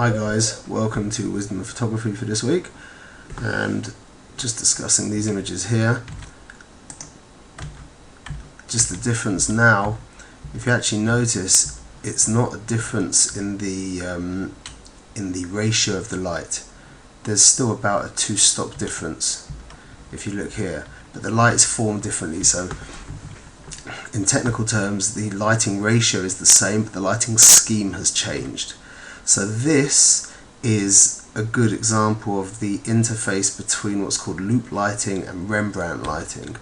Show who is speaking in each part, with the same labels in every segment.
Speaker 1: Hi guys, welcome to Wisdom of Photography for this week, and just discussing these images here. Just the difference now, if you actually notice, it's not a difference in the ratio of the light. There's still about a 2-stop difference if you look here, but the lights form differently. So in technical terms, the lighting ratio is the same, but the lighting scheme has changed. So this is a good example of the interface between what's called loop lighting and Rembrandt lighting.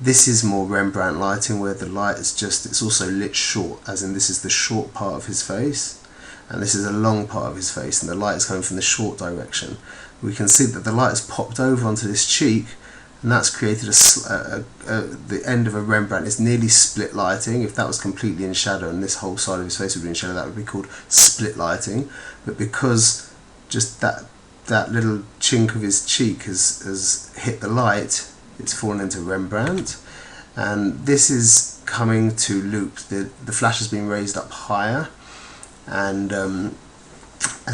Speaker 1: This is more Rembrandt lighting, where the light is it's also lit short, as in this is the short part of his face, and this is a long part of his face, and the light is coming from the short direction. We can see that the light has popped over onto this cheek, and that's created the end of a Rembrandt. It's nearly split lighting. If that was completely in shadow and this whole side of his face would be in shadow, that would be called split lighting. But because just that little chink of his cheek has hit the light, it's fallen into Rembrandt. And this is coming to loop. The flash has been raised up higher, and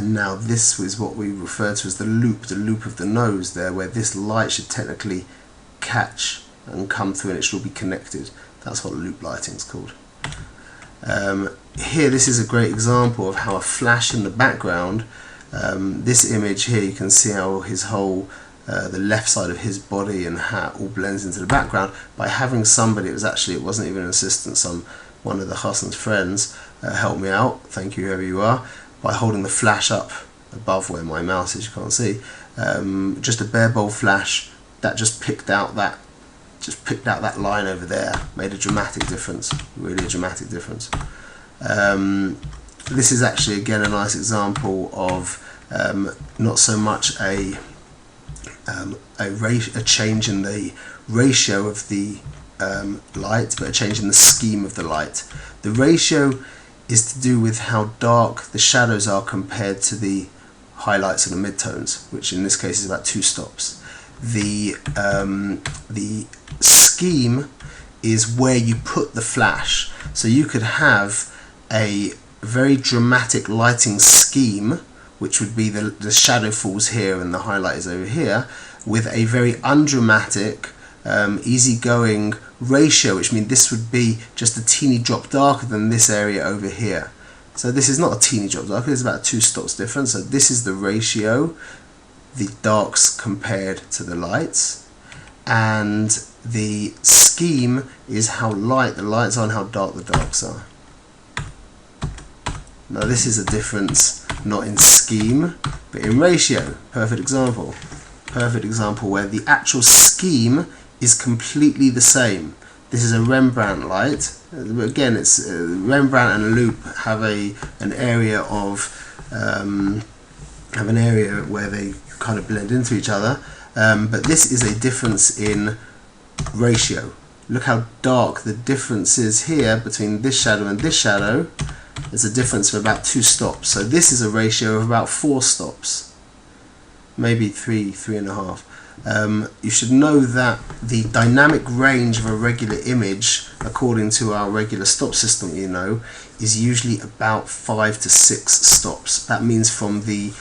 Speaker 1: now this is what we refer to as the loop of the nose there, where this light should technically catch and come through and it should be connected. That's what loop lighting is called. Here, this is a great example of how a flash in the background, this image here, you can see how his whole, the left side of his body and hat all blends into the background by having somebody, it wasn't even an assistant, one of the Hassan's friends helped me out, thank you whoever you are, by holding the flash up above where my mouse is, you can't see. Just a bare bold flash that just picked out that line over there, made a dramatic difference, really a dramatic difference. This is actually again a nice example of not so much a change in the ratio of the light, but a change in the scheme of the light. The ratio is to do with how dark the shadows are compared to the highlights and the midtones, which in this case is about 2 stops. The scheme is where you put the flash. So you could have a very dramatic lighting scheme, which would be the shadow falls here and the highlight is over here, with a very undramatic, easygoing ratio, which means this would be just a teeny drop darker than this area over here. So this is not a teeny drop darker, it's about 2 stops difference. So this is the ratio, the darks compared to the lights, and the scheme is how light the lights are and how dark the darks are. Now this is a difference not in scheme but in ratio. Perfect example where the actual scheme is completely the same. This is a Rembrandt light. Again, it's Rembrandt and loop have an area where they kind of blend into each other, but this is a difference in ratio. Look how dark the difference is here between this shadow and this shadow. There's a difference of about 2 stops. So this is a ratio of about 4 stops, maybe 3.5. You should know that the dynamic range of a regular image, according to our regular stop system, is usually about 5 to 6 stops. That means from the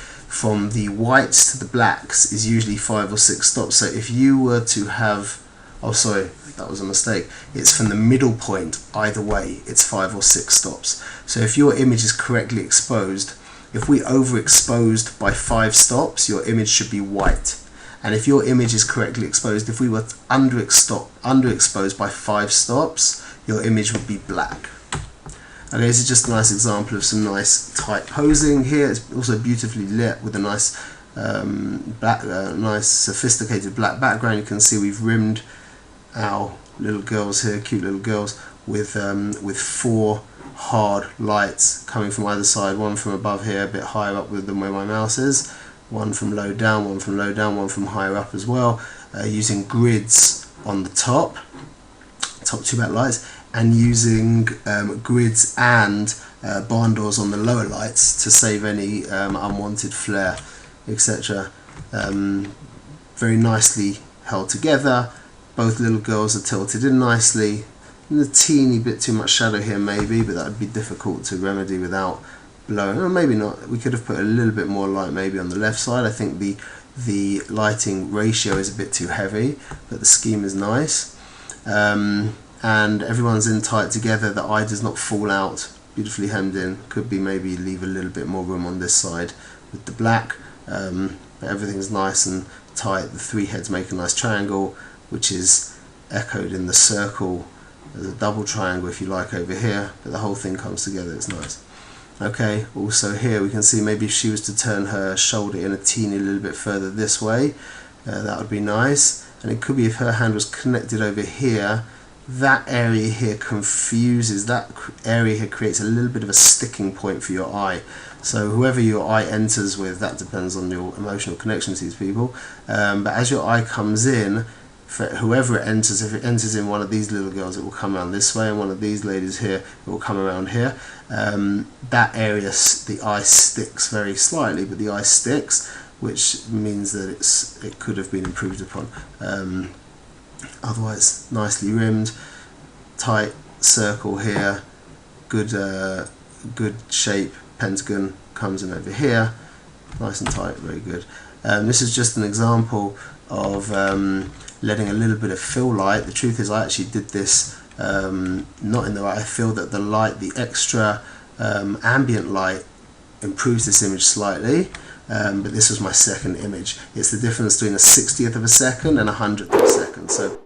Speaker 1: whites to the blacks is usually 5 or 6 stops. So if you were to have, oh sorry, that was a mistake, it's from the middle point, either way it's 5 or 6 stops. So if your image is correctly exposed, if we overexposed by 5 stops, your image should be white. And if your image is correctly exposed, if we were underexposed by 5 stops, your image would be black. Okay, this is just a nice example of some nice tight posing here. It's also beautifully lit with a nice, nice sophisticated black background. You can see we've rimmed our little girls here, cute little girls, with 4 hard lights coming from either side. One from above here, a bit higher up than where my mouse is. One from low down, one from low down, one from higher up as well, using grids on the top 2 backlights, and using grids and barn doors on the lower lights to save any unwanted flare, etc. Very nicely held together. Both little girls are tilted in nicely. A teeny bit too much shadow here maybe, but that would be difficult to remedy without blowing, or maybe not. We could have put a little bit more light maybe on the left side. I think the lighting ratio is a bit too heavy, but the scheme is nice. And everyone's in tight together, the eye does not fall out, beautifully hemmed in. Could be maybe leave a little bit more room on this side with the black, but everything's nice and tight. The three heads make a nice triangle, which is echoed in the circle. There's a double triangle if you like over here, but the whole thing comes together, it's nice. Okay, also here we can see maybe if she was to turn her shoulder in a teeny little bit further this way, that would be nice. And it could be if her hand was connected over here, that area here confuses, that area here creates a little bit of a sticking point for your eye. So whoever your eye enters with, that depends on your emotional connection to these people, but as your eye comes in, for whoever it enters, if it enters in one of these little girls, it will come around this way, and one of these ladies here, it will come around here. That area, the eye sticks very slightly, but the eye sticks, which means that it could have been improved upon. Otherwise, nicely rimmed, tight circle here, good shape, pentagon comes in over here, nice and tight, very good. This is just an example of letting a little bit of fill light. The truth is I actually did this not in the right. I feel that the light, the extra ambient light, improves this image slightly, but this was my second image. It's the difference between a 60th of a second and a 100th of a second. So